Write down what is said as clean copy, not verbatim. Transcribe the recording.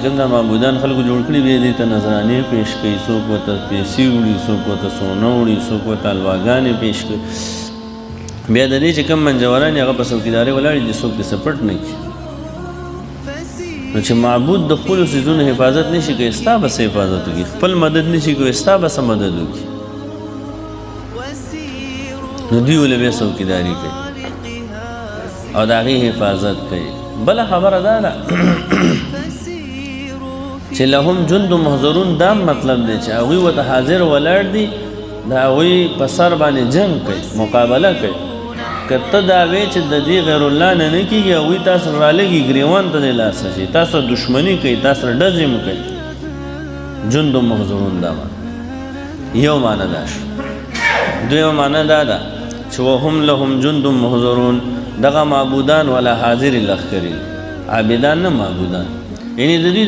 کوم دا معبودان خلکو جوړ کړي بیا دې ته نذرانې پیش کوي، څوک ورته پیسې وړي، څوک ورته سونه وړي، څوک ورته الواګانې پیش کوي. بیا د دې چې کوم منجوران هغه په څوکیدارۍ ولاړ دي، څوک دې سپټ نه کړي. نو چې معبود د خپلو څیزونو حفاظت نشي کوي، ستا به څه حفاظت وکړي؟ خپل مدد نشي کوي، ستا به څه مدد وکړي؟ نو دوی ولې بیا څوکیداري کوي او د هغې حفاظت کوي. بله خبره دا ده چې لهم جند محضرون، دا مطلب دی چې هغوی ورته حاضر ولاړ دي، د هغوی په سر باندې جنګ کوي، مقابله کوي. که ته دا وې چې د دې غیر الله نه نه کېږي، هغوی تاسو رالګي ګریوان ته دې لاسه شي، تاسو دښمني کوي، تاسو ډزې م کوي. جند محضرون دا معنی یو معنی دا شو. دویمه معنی دا ده چې وهم لهم جند محضرون، دغه معبودان ولا حاضر لښکرې، عابدان نه معبودان، یعنې د دوی